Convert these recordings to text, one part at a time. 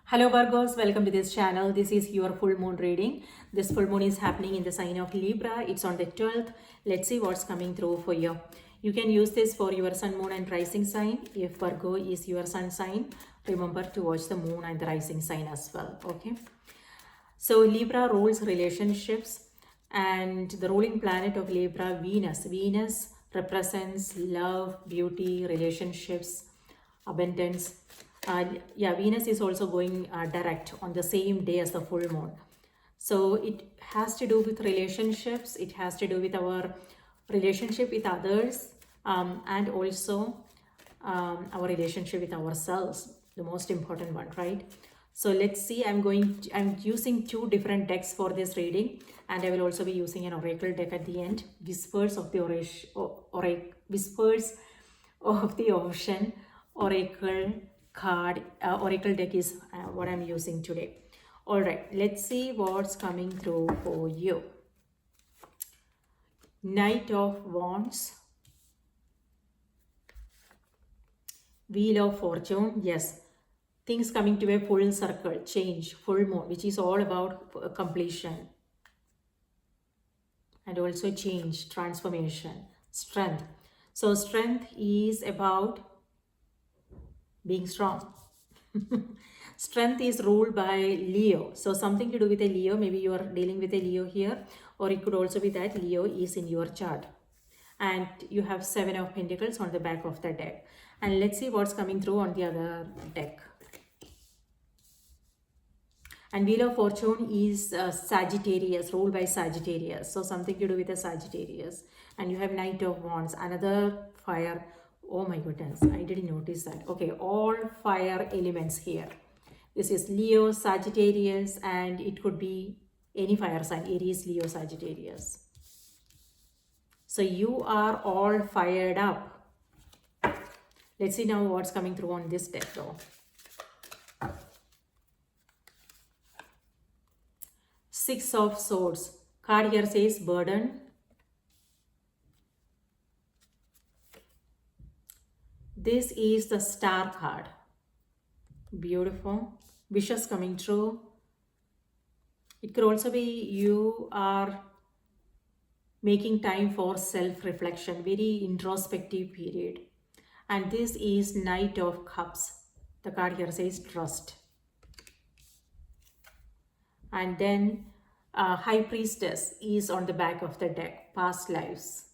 Hello Virgos, welcome to this channel. This is your full moon reading. This full moon is happening in the sign of Libra. It's on the 12th. Let's see what's coming through for you. You can use this for your sun, moon and rising sign. If Virgo is your sun sign, remember to watch the moon and the rising sign as well. Okay. So Libra rules relationships, and the ruling planet of Libra, Venus. Venus represents love, beauty, relationships, abundance. Venus is also going direct on the same day as the full moon. So it has to do with relationships. It has to do with our relationship with others, and also our relationship with ourselves, the most important one, right? So let's see. I'm using two different decks for this reading, and I will also be using an oracle deck at the end. Whispers of the Whispers of the Ocean oracle card. Oracle deck is what I'm using today. All right, let's see what's coming through for you. Knight of Wands, Wheel of Fortune. Yes, things coming to a full circle, change, full moon, which is all about completion and also change, transformation, strength. So strength is about being strong. Strength is ruled by Leo. So something to do with a Leo. Maybe you are dealing with a Leo here, or it could also be that Leo is in your chart. And you have 7 of Pentacles on the back of the deck. And let's see what's coming through on the other deck. And Wheel of Fortune is Sagittarius, ruled by Sagittarius. So something to do with a Sagittarius. And you have Knight of Wands, another fire. Oh my goodness, I didn't notice that. Okay, all fire elements here. This is Leo, Sagittarius, and it could be any fire sign, Aries, Leo, Sagittarius. So you are all fired up. Let's see now what's coming through on this deck though. Six of Swords. Card here says burden. This is the Star card. Beautiful. Wishes coming true. It could also be you are making time for self-reflection, very introspective period. And this is Knight of Cups. The card here says trust. And then High Priestess is on the back of the deck, past lives.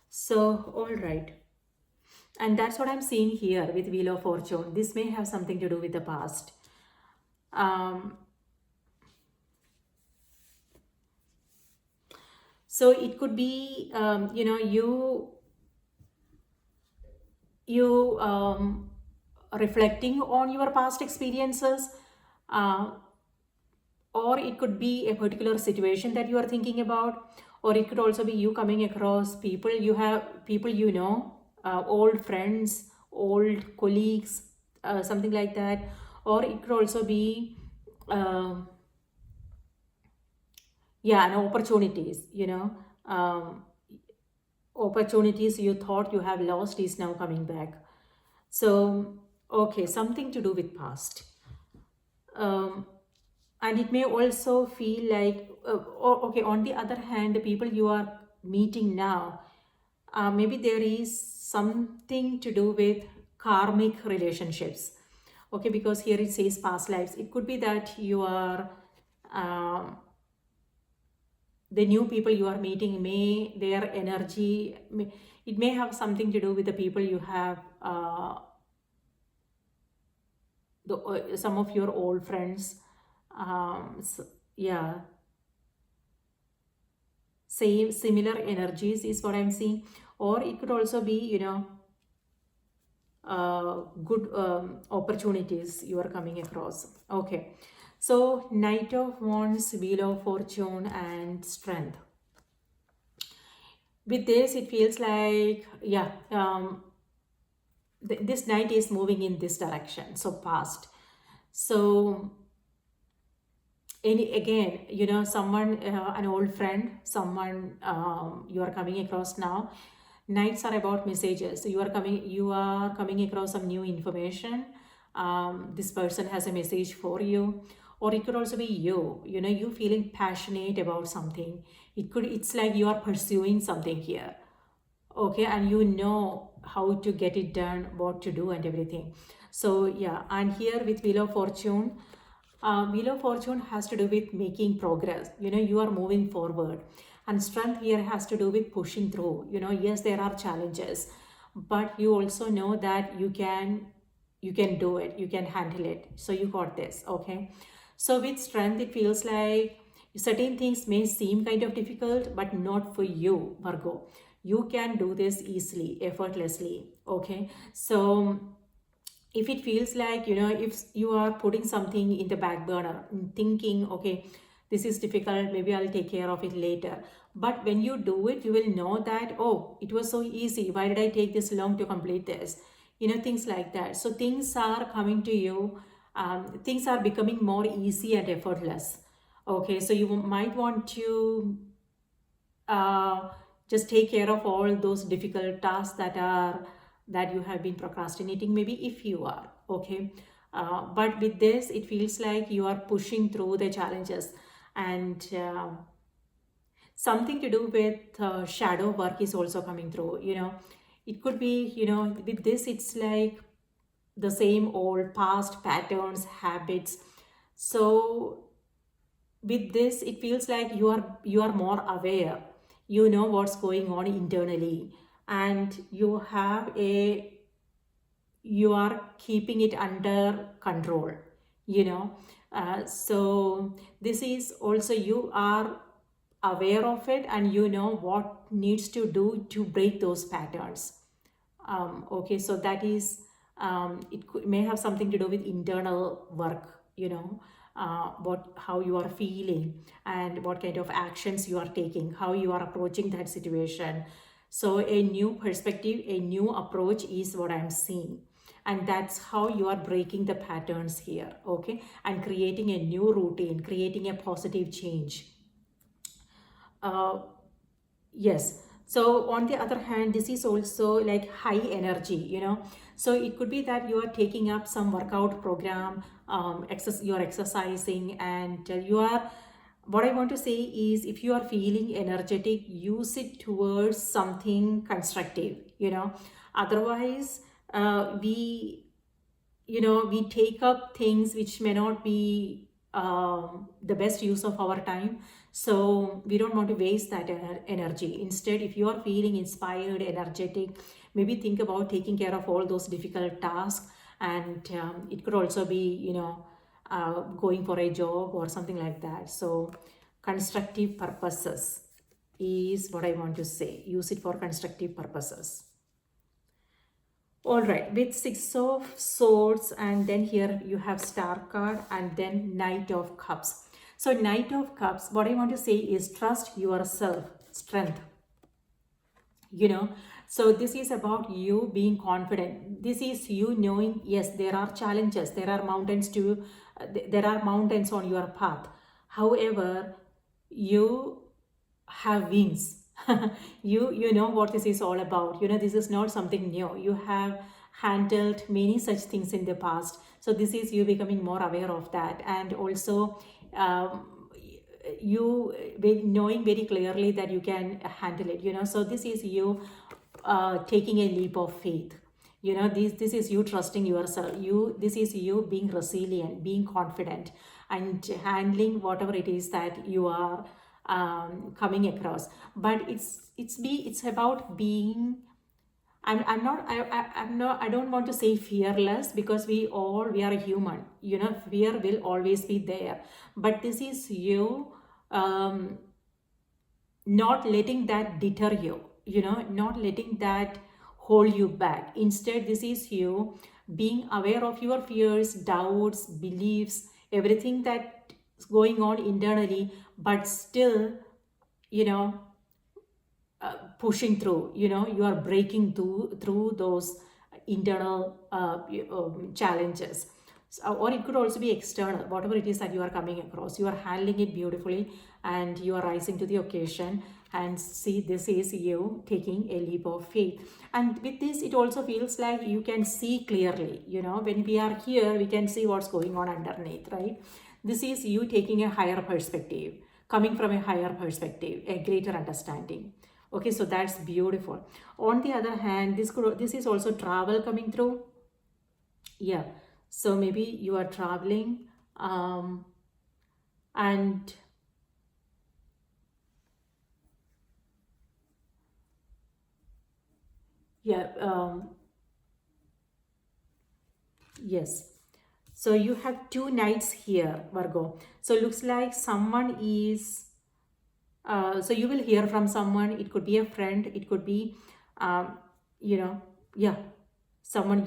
So, all right. And that's what I'm seeing here with Wheel of Fortune. This may have something to do with the past. So it could be, you reflecting on your past experiences, or it could be a particular situation that you are thinking about, or it could also be you coming across people you know, old friends, old colleagues, something like that. Or it could also be and opportunities, opportunities you thought you have lost is now coming back. So okay, something to do with past. And it may also feel like okay, on the other hand, the people you are meeting now, maybe there is something to do with karmic relationships. Okay, because here it says past lives. It could be that you are the new people you are meeting, their energy, it may have something to do with the people you have, some of your old friends. Same similar energies is what I'm seeing. Or it could also be, good opportunities you are coming across. Okay, so Knight of Wands, Wheel of Fortune, and Strength. With this, it feels like, this Knight is moving in this direction, so past. So again, someone, an old friend, someone you are coming across now. Nights are about messages. So you are coming across some new information, this person has a message for you, or it could also be you feeling passionate about something. It's like you are pursuing something here, okay, and you know how to get it done, what to do and everything. So yeah, and here with Wheel of Fortune, Wheel of Fortune has to do with making progress. You are moving forward, and strength here has to do with pushing through. Yes, there are challenges, but you also know that you can do it, you can handle it, so you got this, okay. So with strength, it feels like certain things may seem kind of difficult, but not for you, Virgo. You can do this easily, effortlessly, okay. So if it feels like, if you are putting something in the back burner, thinking, okay, this is difficult, maybe I'll take care of it later, but when you do it, you will know that, oh, it was so easy, why did I take this long to complete this, things like that. So things are coming to you, things are becoming more easy and effortless, okay. So you might want to uh, just take care of all those difficult tasks that you have been procrastinating, maybe, if you are, okay. But with this, it feels like you are pushing through the challenges, and something to do with shadow work is also coming through. It could be, with this, it's like the same old past patterns, habits. So with this, it feels like you are more aware, you know what's going on internally, and you are keeping it under control, you know so this is also, you are aware of it, and you know what needs to do to break those patterns. Okay, so that is, may have something to do with internal work, how you are feeling, and what kind of actions you are taking, how you are approaching that situation. So a new perspective, a new approach is what I'm seeing, and that's how you are breaking the patterns here, okay, and creating a new routine, creating a positive change. uh, Yes. So on the other hand, this is also like high energy, So it could be that you are taking up some workout program, you are exercising, and what I want to say is, if you are feeling energetic, use it towards something constructive, Otherwise, we take up things which may not be the best use of our time. So we don't want to waste that energy. Instead, if you are feeling inspired, energetic, maybe think about taking care of all those difficult tasks. And it could also be, going for a job or something like that. So constructive purposes is what I want to say. Use it for constructive purposes. All right, with Six of Swords, and then here you have Star card, and then Knight of Cups. So Knight of Cups, what I want to say is, trust yourself, strength. So this is about you being confident. This is you knowing, yes, there are challenges, there are mountains there are mountains on your path. However, you have wings. You know what this is all about. This is not something new. You have handled many such things in the past, so this is you becoming more aware of that, and also you knowing very clearly that you can handle it. So this is you taking a leap of faith. This is you trusting yourself. This is you being resilient, being confident, and handling whatever it is that you are coming across. But it's about being, I don't want to say fearless, because we are human. Fear will always be there, but this is you not letting that deter you, not letting that hold you back. Instead, this is you being aware of your fears, doubts, beliefs, everything that's going on internally, but still, pushing through. You are breaking through those internal challenges. Or it could also be external, whatever it is that you are coming across, you are handling it beautifully, and you are rising to the occasion. and see, this is you taking a leap of faith. And with this, it also feels like you can see clearly. When we are here, we can see what's going on underneath, right? This is you taking a higher perspective, coming from a higher perspective, a greater understanding. Okay, so that's beautiful. On the other hand, this is also travel coming through. Yeah, so maybe you are traveling, and yeah, yes. So you have two knights here, Virgo. So looks like someone is, so you will hear from someone. It could be a friend. It could be, um, you know, yeah, someone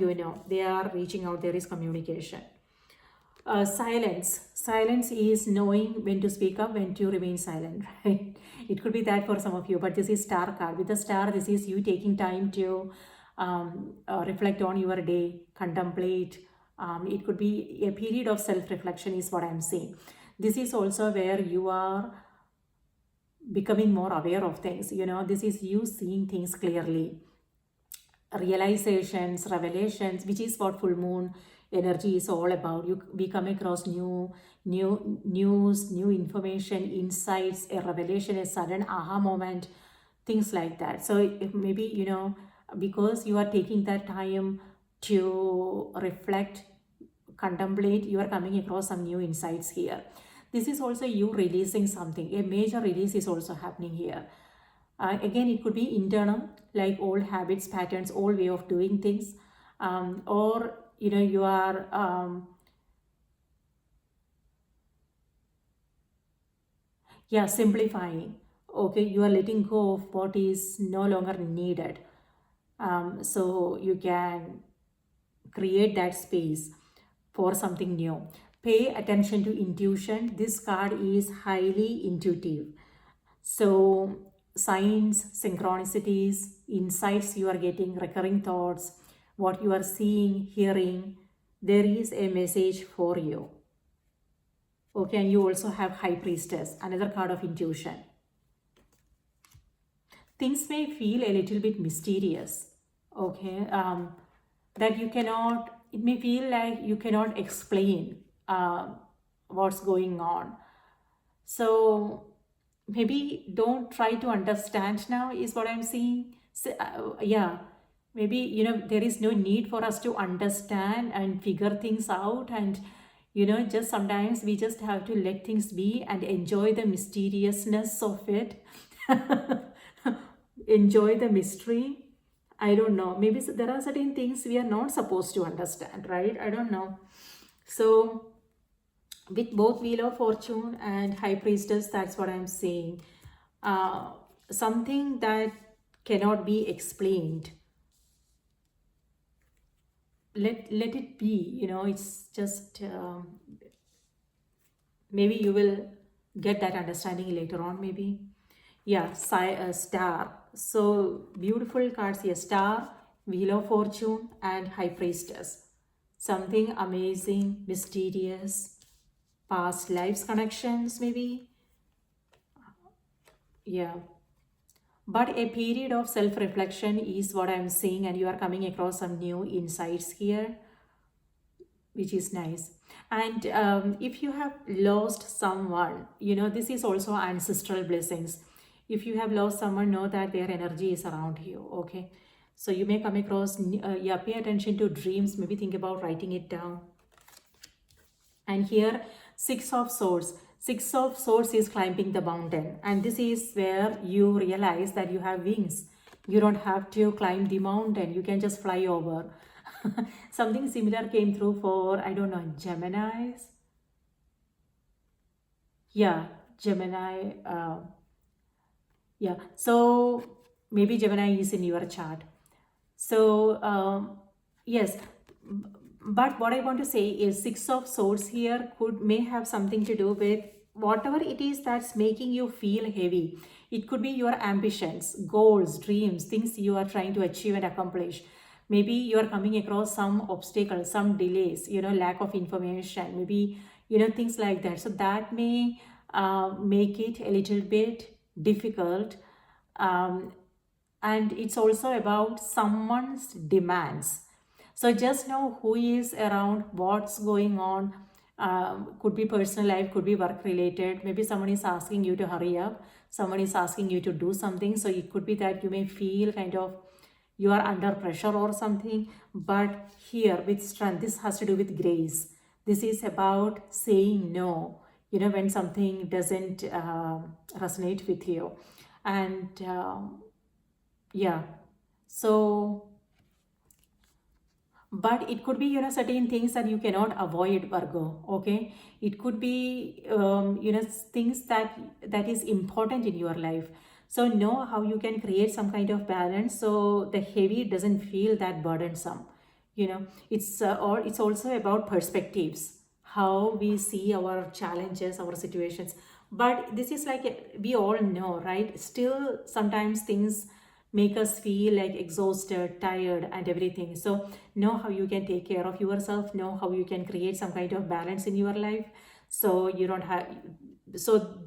They are reaching out. There is communication. Silence is knowing when to speak up, when to remain silent, right? It could be that for some of you, but this is star card. With the star, this is you taking time to reflect on your day, contemplate. It could be a period of self-reflection is what I'm saying. This is also where you are becoming more aware of things. This is you seeing things clearly, realizations, revelations, which is what full moon energy is all about. We come across new news, new information, insights, a revelation, a sudden aha moment, things like that. So if maybe because you are taking that time to reflect, contemplate, you are coming across some new insights here. This is also you releasing something. A major release is also happening here. Again, it could be internal, like old habits, patterns, old way of doing things, or you are simplifying. Okay, you are letting go of what is no longer needed, so you can create that space for something new. Pay attention to intuition. This card is highly intuitive. So signs, synchronicities, insights you are getting, recurring thoughts, what you are seeing, hearing, there is a message for you. Okay, and you also have High Priestess, another card of intuition. Things may feel a little bit mysterious, okay, that you cannot, it may feel like you cannot explain what's going on. So maybe don't try to understand now is what I'm saying. So, yeah, maybe there is no need for us to understand and figure things out, and just sometimes we just have to let things be and enjoy the mysteriousness of it. Enjoy the mystery. I don't know, maybe there are certain things we are not supposed to understand, right? I don't know. So with both Wheel of Fortune and High Priestess, that's what I'm saying. Something that cannot be explained, let it be. It's just maybe you will get that understanding later on, maybe. Yeah, star. So beautiful cards here: Star, Wheel of Fortune, and High Priestess. Something amazing, mysterious, past lives connections, maybe. Yeah, but a period of self-reflection is what I'm seeing, and you are coming across some new insights here, which is nice. And if you have lost someone, this is also ancestral blessings. If you have lost someone, know that their energy is around you. Okay, so you may come across, yeah, pay attention to dreams, maybe think about writing it down. And here, Six of Swords. Six of Swords is climbing the mountain, and this is where you realize that you have wings. You don't have to climb the mountain, you can just fly over. Something similar came through for, I don't know, Geminis. Yeah, Gemini. Yeah, so maybe Gemini is in your chart. So yes, but what I want to say is Six of Swords here may have something to do with whatever it is that's making you feel heavy. It could be your ambitions, goals, dreams, things you are trying to achieve and accomplish. Maybe you are coming across some obstacles, some delays, lack of information, maybe, things like that. So that may make it a little bit difficult um, and it's also about someone's demands. So just know who is around, what's going on. Could be personal life, could be work related. Maybe someone is asking you to hurry up, someone is asking you to do something. So it could be that you may feel kind of you are under pressure or something. But here with strength, this has to do with grace. This is about saying no, when something doesn't resonate with you. And yeah, so but it could be certain things that you cannot avoid, Virgo. Okay, it could be things that is important in your life. So know how you can create some kind of balance so the heavy doesn't feel that burdensome. It's also about perspectives, how we see our challenges, our situations. But this is like we all know, right? Still sometimes things make us feel like exhausted, tired, and everything. So know how you can take care of yourself, know how you can create some kind of balance in your life, so you don't have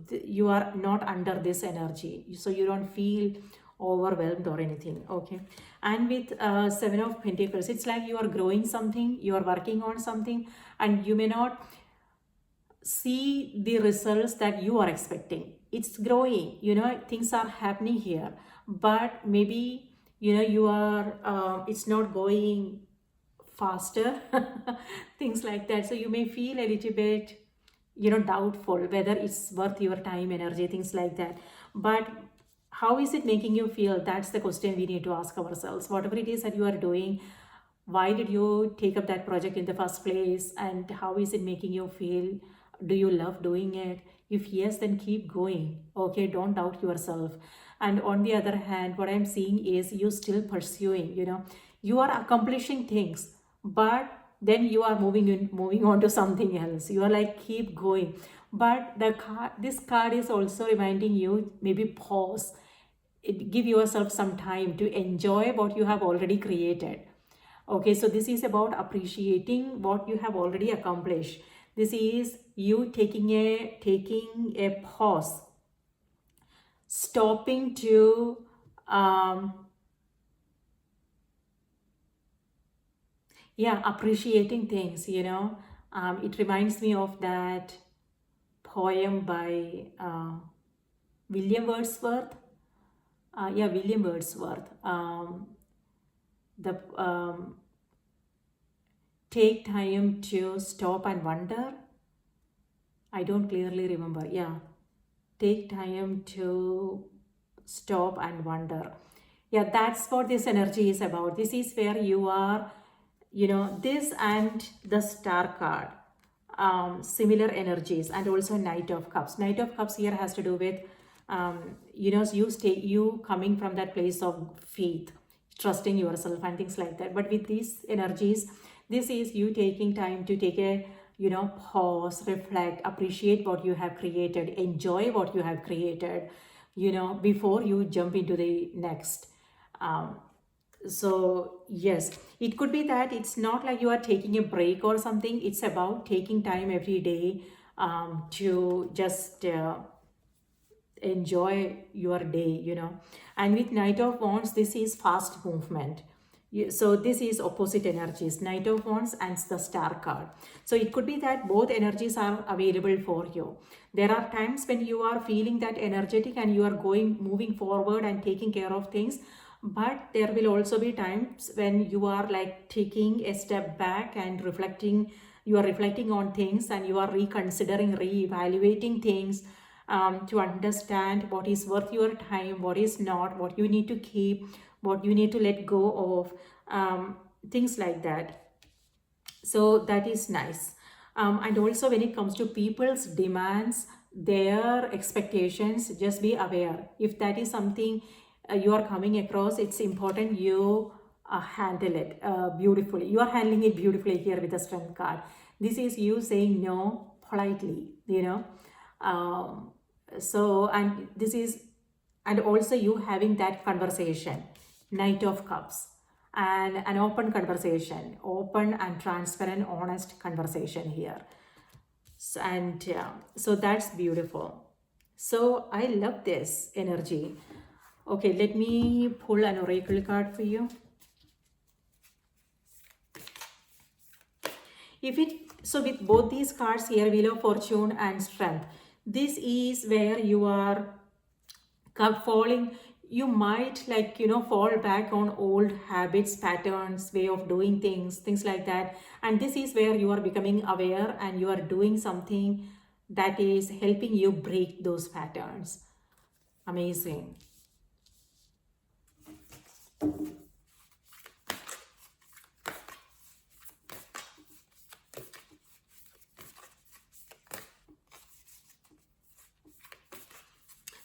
you are not under this energy, so you don't feel overwhelmed or anything. Okay, and with Seven of Pentacles, it's like you are growing something, you are working on something, and you may not see the results that you are expecting. It's growing, things are happening here, but maybe you are it's not going faster. Things like that. So you may feel a little bit doubtful whether it's worth your time, energy, things like that. But how is it making you feel? That's the question we need to ask ourselves. Whatever it is that you are doing, why did you take up that project in the first place, and how is it making you feel? Do you love doing it? If yes, then keep going. Okay, don't doubt yourself. And on the other hand, what I'm seeing is you still pursuing, you are accomplishing things, but then you are moving on to something else. You are like, keep going. But this card is also reminding you, maybe pause, give yourself some time to enjoy what you have already created. Okay, so this is about appreciating what you have already accomplished. This is you taking a pause, stopping to appreciating things. It reminds me of that poem by William Wordsworth. William Wordsworth. The Take time to stop and wonder. I don't clearly remember. Yeah, take time to stop and wonder. Yeah, that's what this energy is about. This is where you are, this and the Star card, similar energies, and also Knight of Cups. Knight of Cups here has to do with you coming from that place of faith, trusting yourself and things like that. But with these energies, this is you taking time to take a pause, reflect, appreciate what you have created, enjoy what you have created, before you jump into the next. So yes, it could be that it's not like you are taking a break or something. It's about taking time every day to just enjoy your day. And with Knight of Wands, this is fast movement. So this is opposite energies, Knight of Wands and the Star card. So it could be that both energies are available for you. There are times when you are feeling that energetic and you are moving forward and taking care of things. But there will also be times when you are like taking a step back and you are reflecting on things, and you are reconsidering, reevaluating things, to understand what is worth your time, what is not, what you need to keep, what you need to let go of, things like that. So that is nice. And also when it comes to people's demands, their expectations, just be aware. If that is something you are coming across, it's important you handle it beautifully. You are handling it beautifully here with the Strength card. This is you saying no politely, and this is, and also you having that conversation, Knight of Cups, and an open conversation, open and transparent, honest conversation here. So that's beautiful. So I love this energy. Okay, let me pull an oracle card for you. So with both these cards here, Wheel of Fortune and Strength, this is where you are falling. You might, like, fall back on old habits, patterns, way of doing things like that. And this is where you are becoming aware and you are doing something that is helping you break those patterns. Amazing.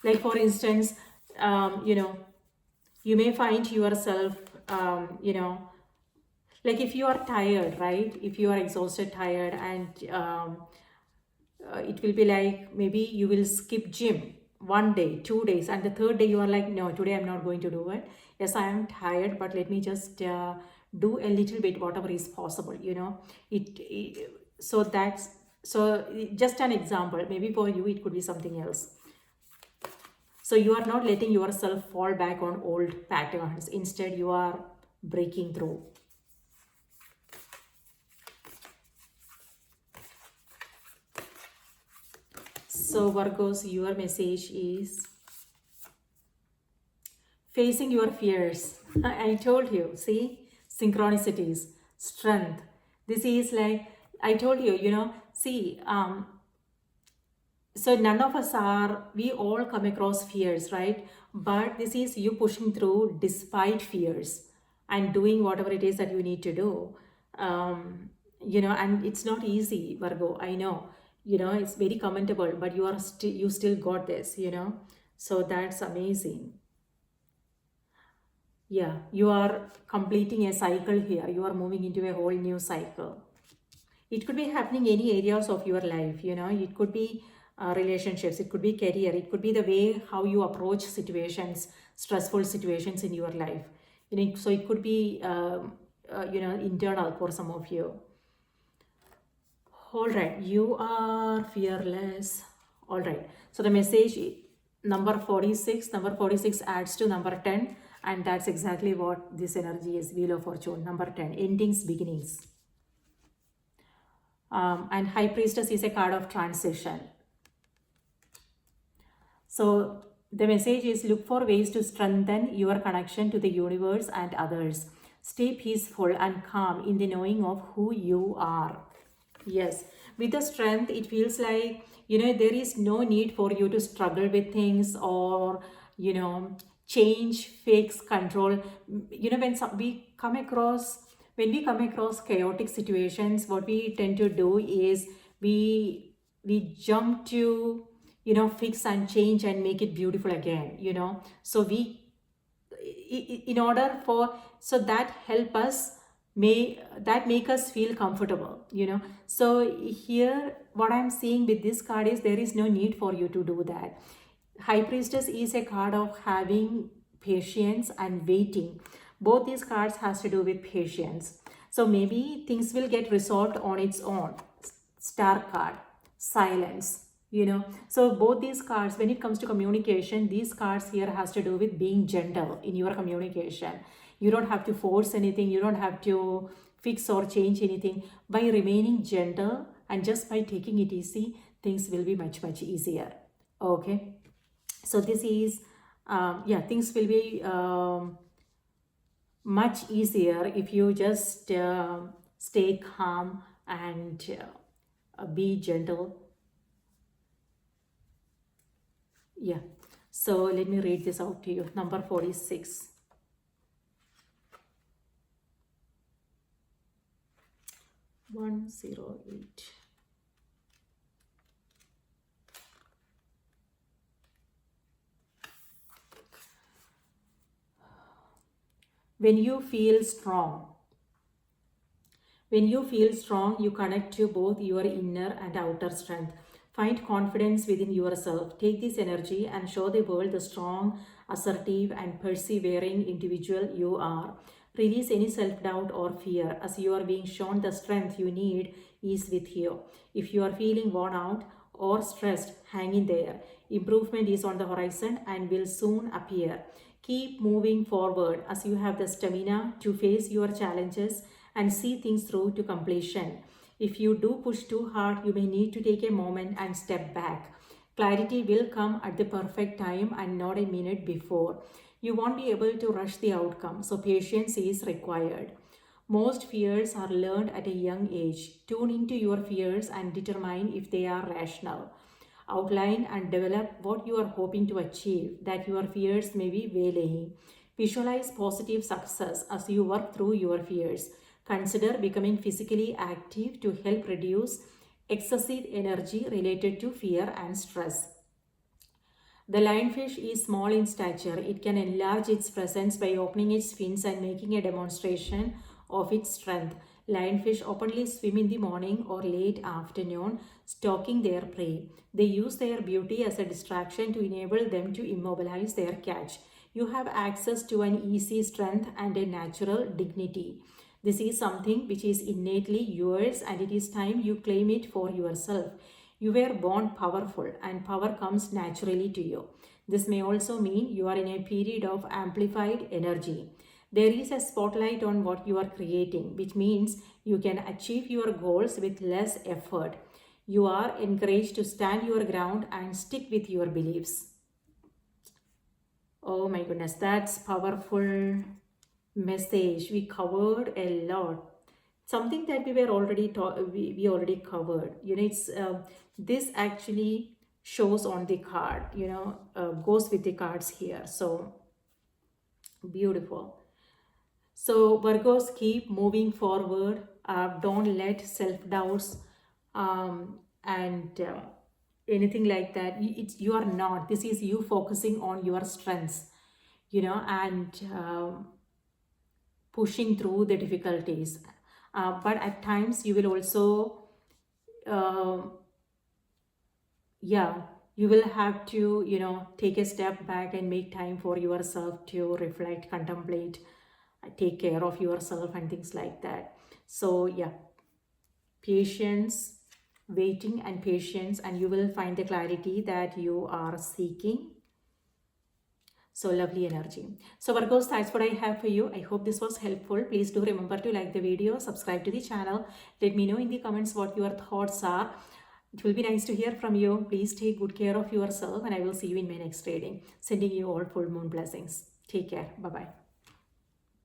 Like, for instance, you may find yourself, like, if you are tired, right? If you are exhausted, tired, and it will be like, maybe you will skip gym 1 day, 2 days, and the third day you are like, no, today I'm not going to do it. Yes, I am tired, but let me just do a little bit, whatever is possible, so that's, so just an example. Maybe for you it could be something else. So you are not letting yourself fall back on old patterns. Instead, you are breaking through. So Virgos, your message is facing your fears. I told you, see, synchronicities, strength. This is like, I told you, see, so none of us are, we all come across fears, right? But this is you pushing through despite fears and doing whatever it is that you need to do. And it's not easy, Virgo, I know. It's very commendable, but you still got this, so that's amazing. Yeah, you are completing a cycle here. You are moving into a whole new cycle. It could be happening any areas of your life, it could be relationships, it could be career, it could be the way how you approach situations, stressful situations in your life. So it could be, internal for some of you. All right, you are fearless. All right, so the message number 46 adds to number 10, and that's exactly what this energy is. Wheel of Fortune, number 10, endings, beginnings. And High Priestess is a card of transition. So the message is, look for ways to strengthen your connection to the universe and others. Stay peaceful and calm in the knowing of who you are. Yes, with the strength, it feels like, there is no need for you to struggle with things or, change, fix, control. When we come across chaotic situations, what we tend to do is we jump to, fix and change and make it beautiful again, so we, in order for, so that help us, make us feel comfortable, so here what I'm seeing with this card is, there is no need for you to do that. High Priestess is a card of having patience and waiting. Both these cards has to do with patience. So maybe things will get resolved on its own. Star card, silence, So both these cards, when it comes to communication, these cards here has to do with being gentle in your communication. You don't have to force anything. You don't have to fix or change anything. By remaining gentle and just by taking it easy, things will be much, much easier. Okay. So this is, things will be much easier if you just stay calm and be gentle. Yeah. So let me read this out to you. Number 46. (108). When you feel strong, you connect to both your inner and outer strength. Find confidence within yourself. Take this energy and show the world the strong, assertive, and persevering individual you are. Release any self-doubt or fear, as you are being shown the strength you need is with you. If you are feeling worn out or stressed, hang in there. Improvement is on the horizon and will soon appear. Keep moving forward as you have the stamina to face your challenges and see things through to completion. If you do push too hard, you may need to take a moment and step back. Clarity will come at the perfect time and not a minute before. You won't be able to rush the outcome, so patience is required. Most fears are learned at a young age. Tune into your fears and determine if they are rational. Outline and develop what you are hoping to achieve that your fears may be waylaying. Visualize positive success as you work through your fears. Consider becoming physically active to help reduce excessive energy related to fear and stress. The lionfish is small in stature. It can enlarge its presence by opening its fins and making a demonstration of its strength. Lionfish openly swim in the morning or late afternoon, stalking their prey. They use their beauty as a distraction to enable them to immobilize their catch. You have access to an easy strength and a natural dignity. This is something which is innately yours, and it is time you claim it for yourself. You were born powerful, and power comes naturally to you. This may also mean you are in a period of amplified energy. There is a spotlight on what you are creating, which means you can achieve your goals with less effort. You are encouraged to stand your ground and stick with your beliefs. Oh my goodness, that's powerful message. We covered a lot. Something that we were already we already covered. It's this actually shows on the card. Goes with the cards here. So beautiful. So Virgos, keep moving forward. Don't let self-doubts and anything like that. You are not. This is you focusing on your strengths, and pushing through the difficulties. But at times you will also, uh, yeah, you will have to, take a step back and make time for yourself to reflect, contemplate, take care of yourself and things like that. So yeah, patience, waiting and patience, and you will find the clarity that you are seeking. So lovely energy. So Virgos, that's what I have for you. I hope this was helpful. Please do remember to like the video, subscribe to the channel. Let me know in the comments what your thoughts are. It will be nice to hear from you. Please take good care of yourself, and I will see you in my next reading. Sending you all full moon blessings. Take care. Bye-bye.